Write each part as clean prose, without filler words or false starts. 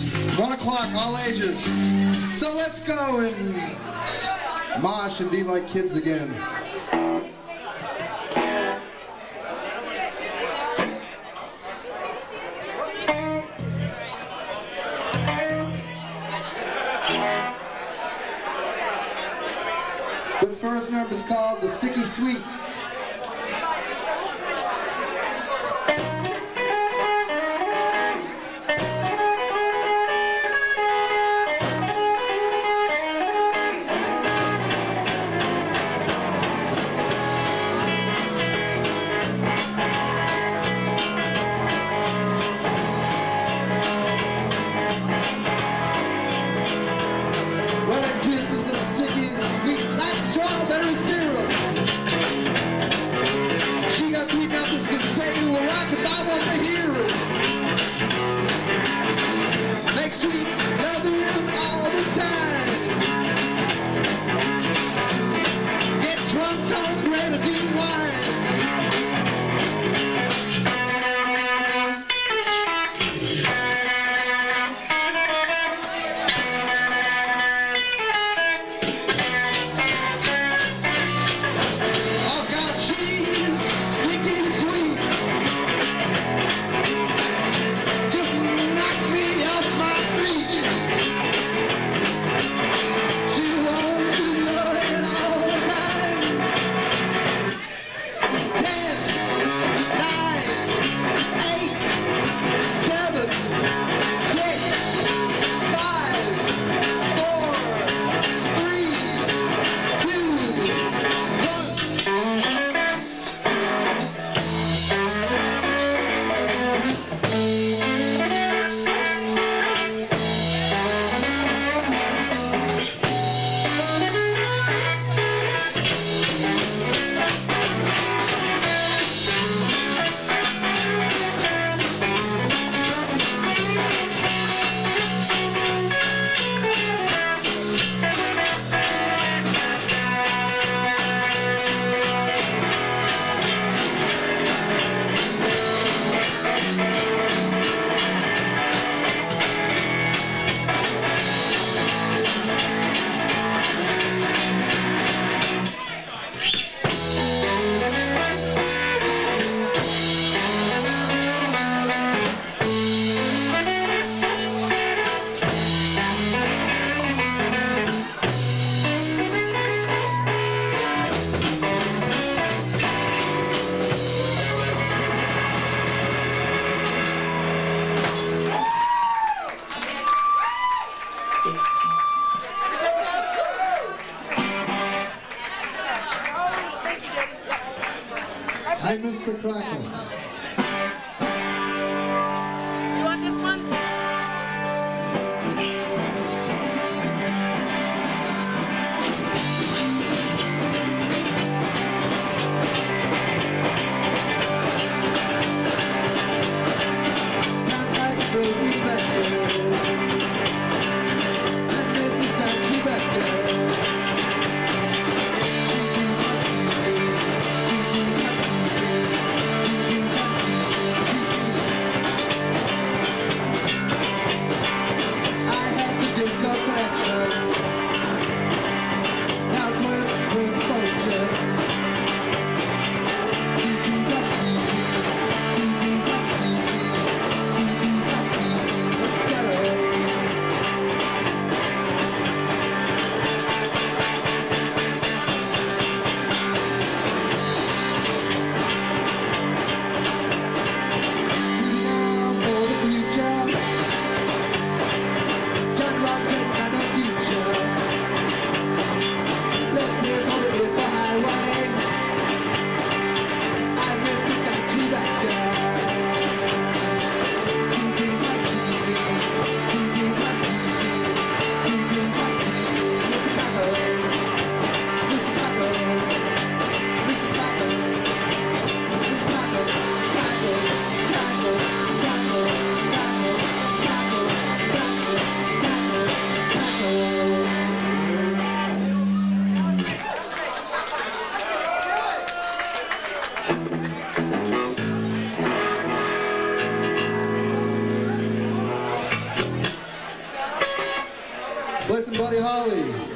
1 o'clock, all ages. So let's go and mosh and be like kids again. This first number is called The Sticky Sweet. I miss the crackle. Do you want this one? Sounds like a baby record, and this is not your record. CDs on TV, CDs on TV, CDs Play some Buddy Holly.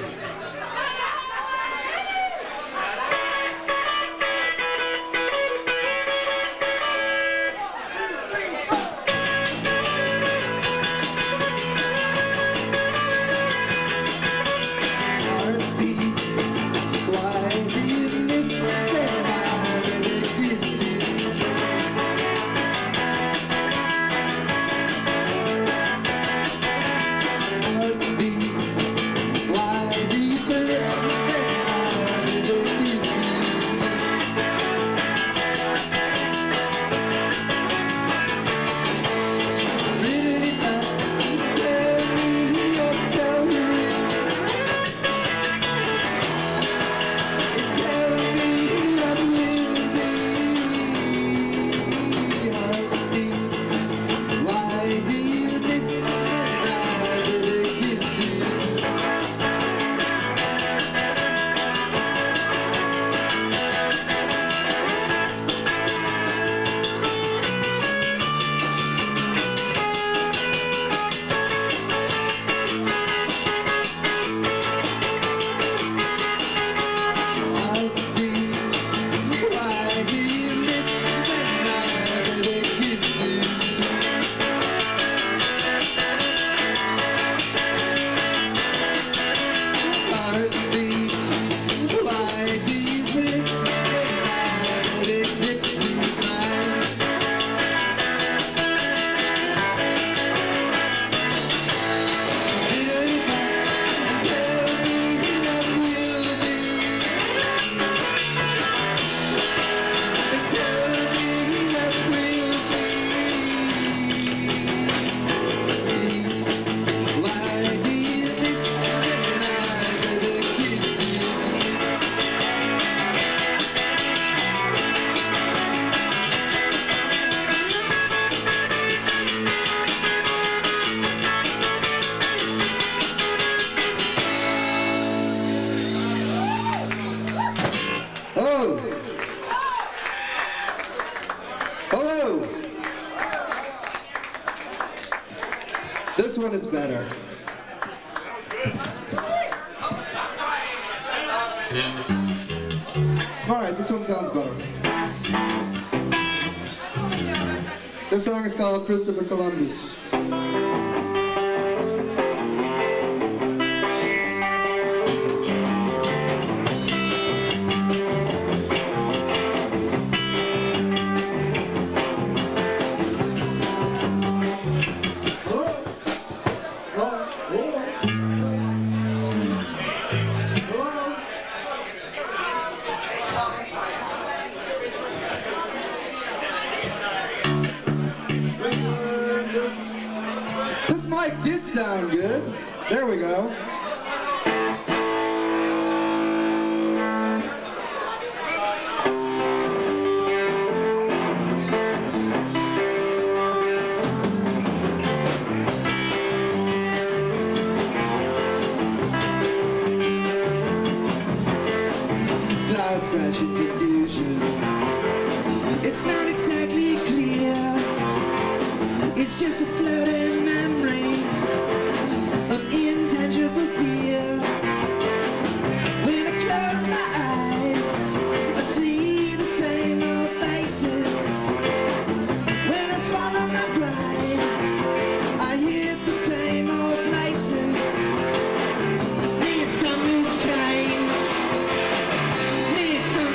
This one is better. Alright, this one sounds better. This song is called Christopher Columbus. This mic did sound good. There we go. Clouds crashing confusion. It's not exactly clear. It's just a floating memory of intangible fear. When I close my eyes, I see the same old faces. When I swallow my pride, I hit the same old places. Need some loose change, need some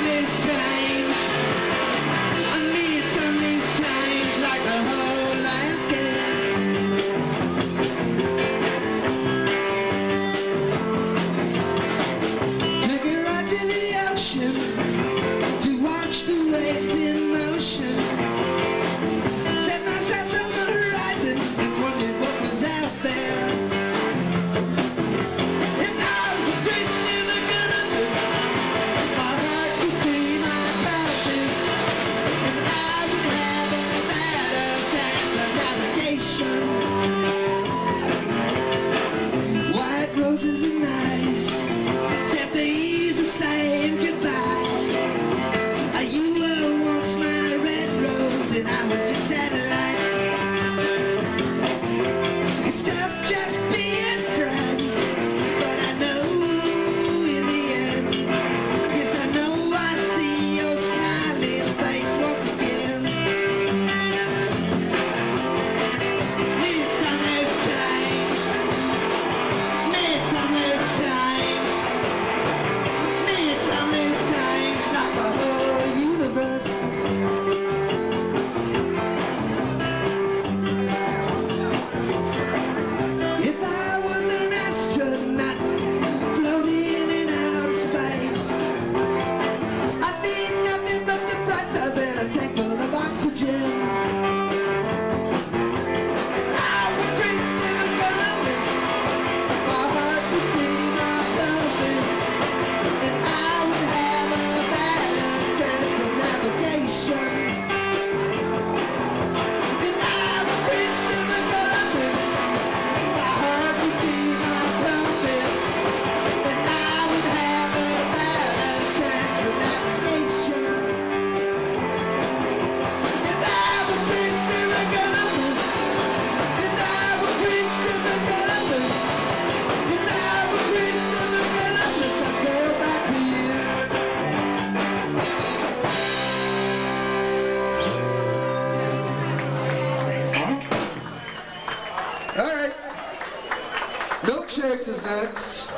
Milkshakes is next.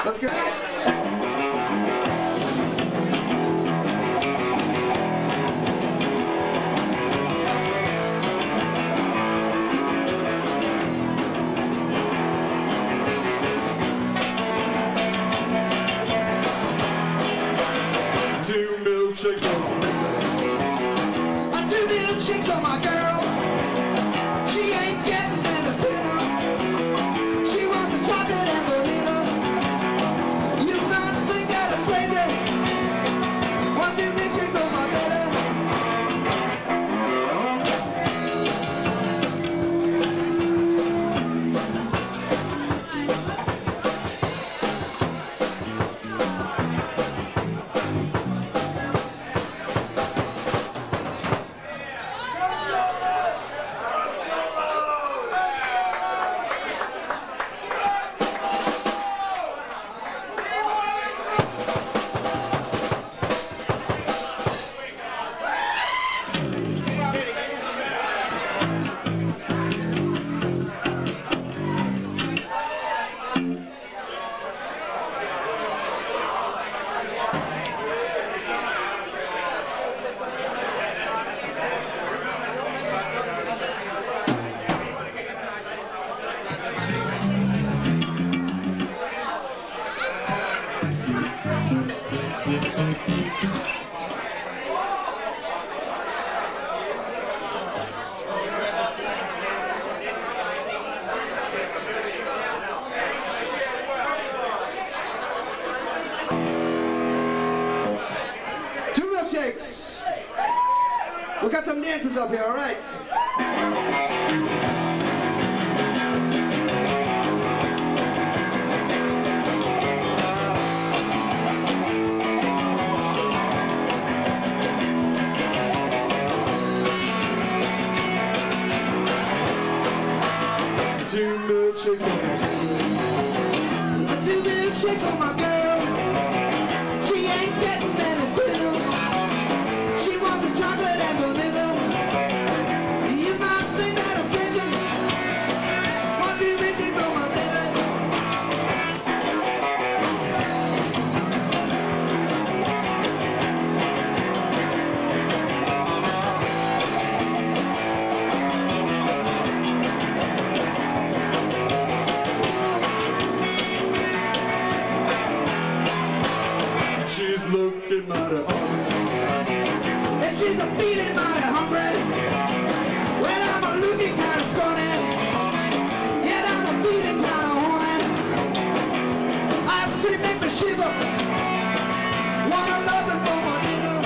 Let's get... Two milkshakes for my girl. She ain't getting any thinner. She wants a chocolate and vanilla. You might think that I'm crazy. Want two milkshakes for my belly. We got some dancers up here, all right? Two milkshakes for my girl. She ain't getting any thinner. She wants a chocolate and vanilla. You might think that I'm crazy. Want two bitches for my baby. She's looking mighty hungry, and she's a feeling mighty hungry. Well, I'm a looking kind of scrawny, yet I'm a feeling kind of horny. Ice cream make me shiver. Wanna love it for my dinner.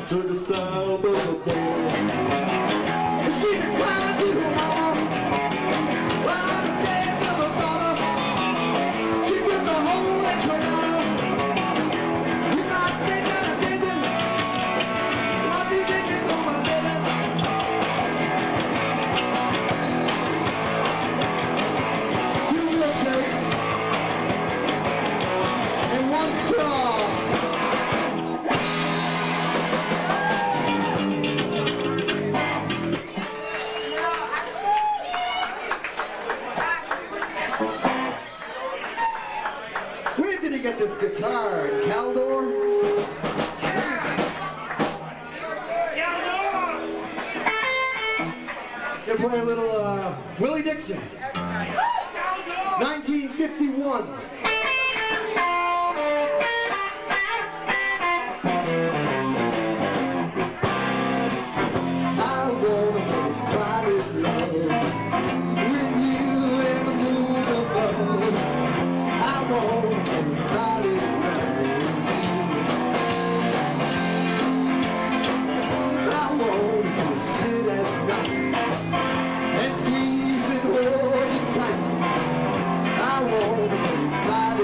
to the south of the border. She's a crying to her mama. Well, I'm a dead to her father. She took the whole enchilada. You might think that I'm crazy. Not too busy for my baby. Two milkshakes and one straw. Where did he get this guitar? In Caldor? Gonna play a little Willie Dixon. 1951. I wanna make body love with you and the moon above. I wanna make body love with you. I wanna just sit at night and squeeze and hold you tight. I wanna make body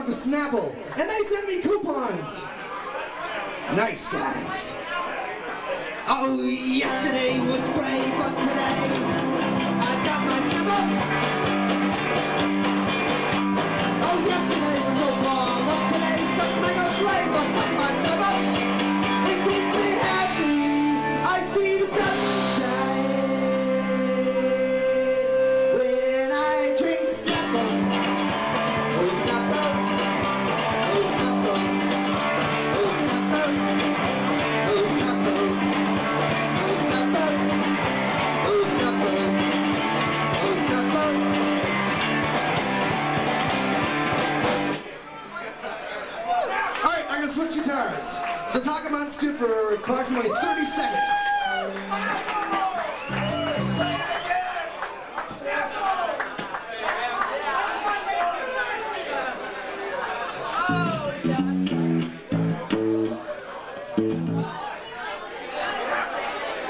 coupons for Snapple, and they sent me coupons. Nice guys. Oh, yesterday was great, but today I got my Snapple. Oh, yesterday was so long, but today's got mega flavor. Got my Snapple. It keeps me happy. I see the sunshine when I drink Snapple. Oh, Snapple. Oh, Snapple. Oh, Snapple. Oh, Snapple. Oh, Snapple. Oh, Snapple. Oh, Snapple. All right, I'm gonna switch guitars. So talk amongst you for approximately 30 seconds.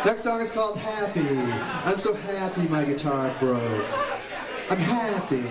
Next song is called Happy. I'm so happy my guitar broke. I'm happy.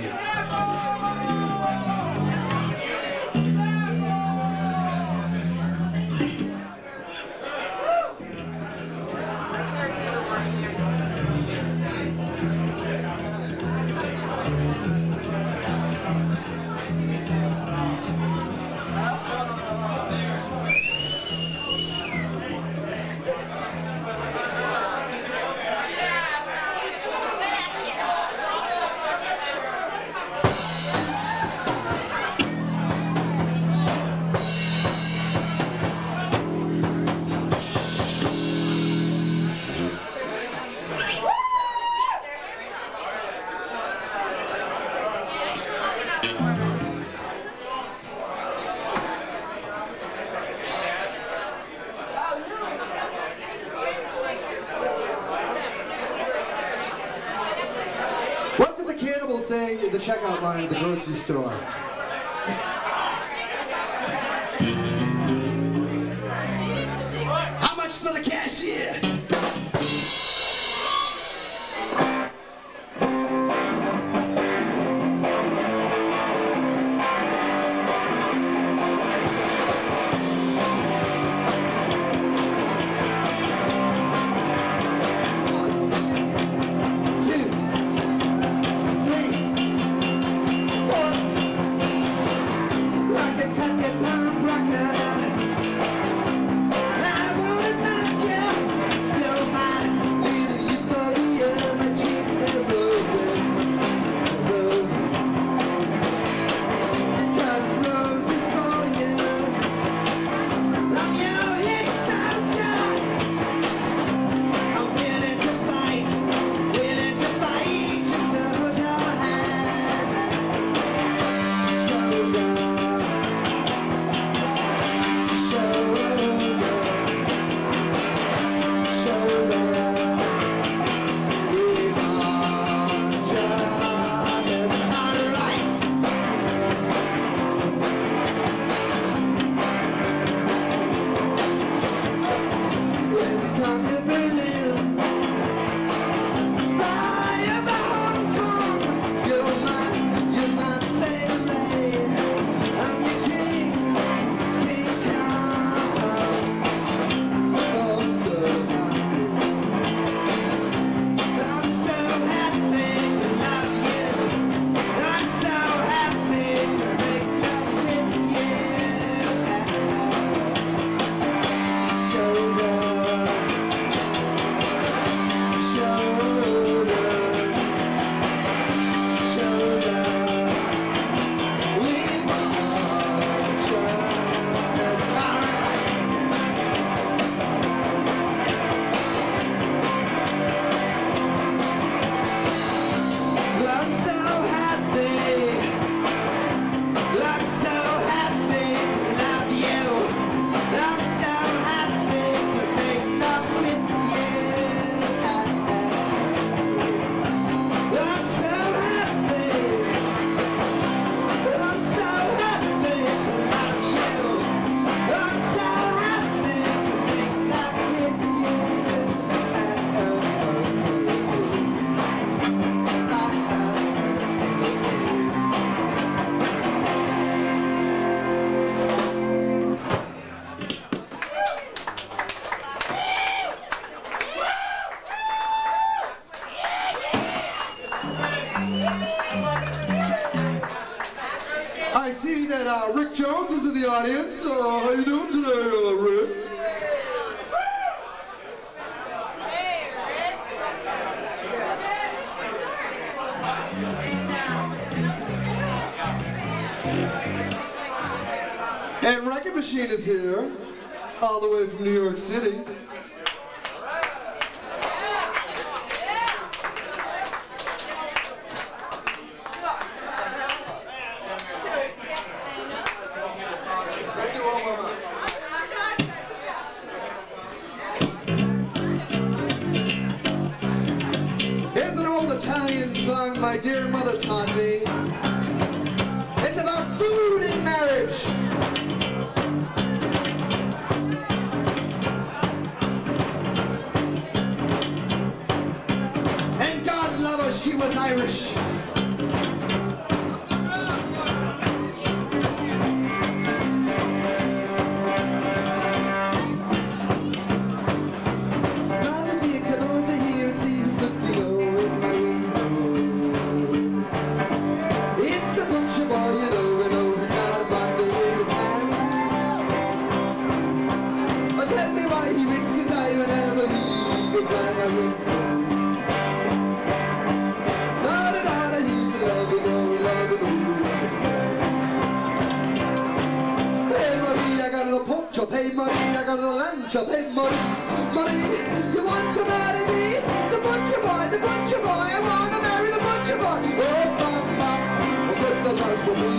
What did the cannibal say in the checkout line at the grocery store? How much for the cashier? see that Rick Jones is in the audience. How you doing today, Rick? And Rockin Machine is here, all the way from New York City. Here's an old Italian song my dear mother taught me. It's about food and marriage. And God love her, she was Irish. Mother dear, come over here and see who's looking over in my window. It's the butcher boy, you know, he's got a bundle in his hand. Oh, tell me why he winks his eye whenever he goes by my window. Da-da-da-da, he's in love, you know, he love his man. Hey Marie, I got the pork chop, hey Marie, I got the lamb chop, hey Marie. Marie, you want to marry me? The butcher boy, I want to marry the butcher boy. Oh, mama, oh, get the man for me.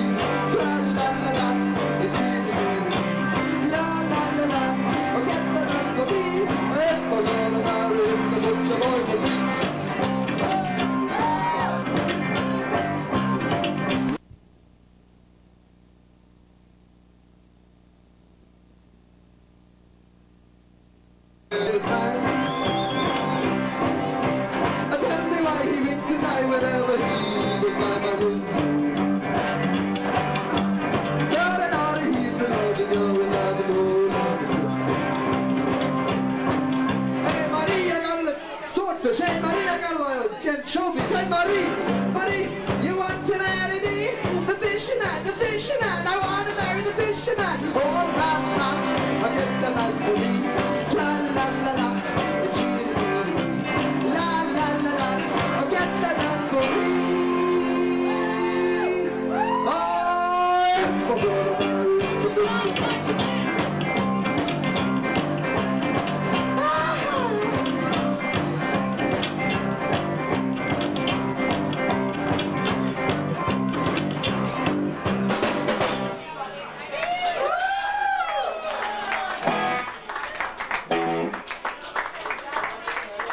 Tra-la-la-la, it's really me. La-la-la-la, oh, get the man for me. If I'm gonna marry, it's the butcher boy for me. His hand. Tell me why he winks his eye whenever he goes by my window. Da-da-da-da, he's in love with you, in love with you, love is good. Hey Marie, I got the swordfish. Hey Marie, I got the anchovies. Hey Marie, Marie, you want to marry me? The fisherman, I want to marry the fisherman. Oh mama, I get the man for me. Tra-la-la-la, chee-dee-dee-dee. La-la-la-la, oh, get the man for me. Oh, if I'm gonna marry, it's the fisherman.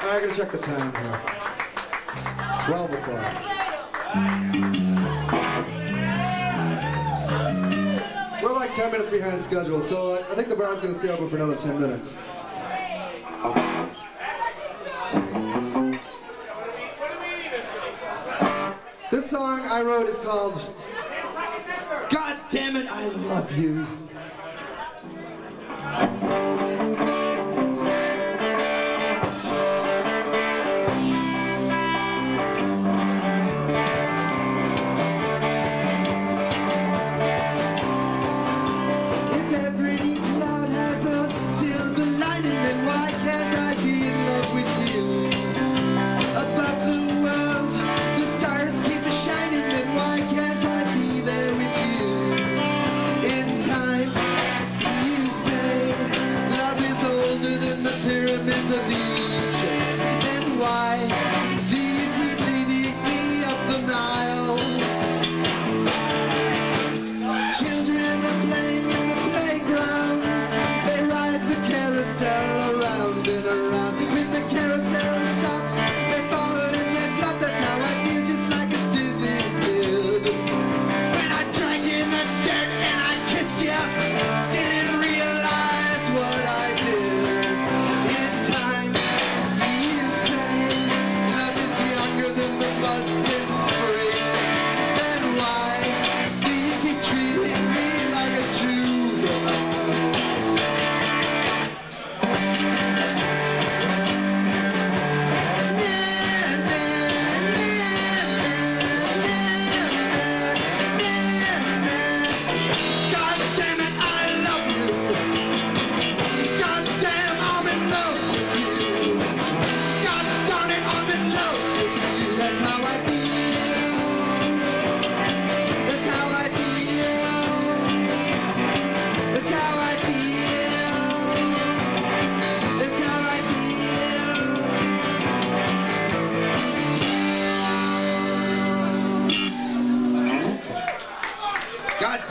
I gotta check the time here. 12 o'clock. We're like 10 minutes behind schedule, so I think the bar's gonna stay open for another 10 minutes. This song I wrote is called God Damn It, I Love You.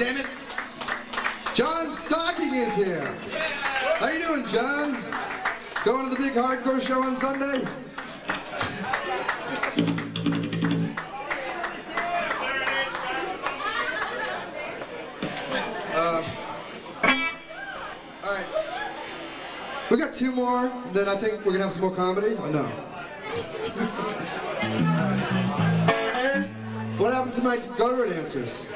damn it. John Stocking is here. How you doing, John? Going to the big hardcore show on Sunday? All right. We got two more, then I think we're gonna have some more comedy. Oh, no. What happened to my go-go dancers?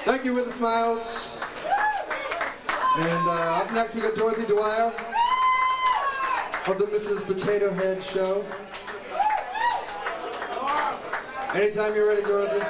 Thank you with the Smyles. And up next we got Dorothy Dwyer of the Mrs. Potato Head Show. Anytime you're ready, Dorothy.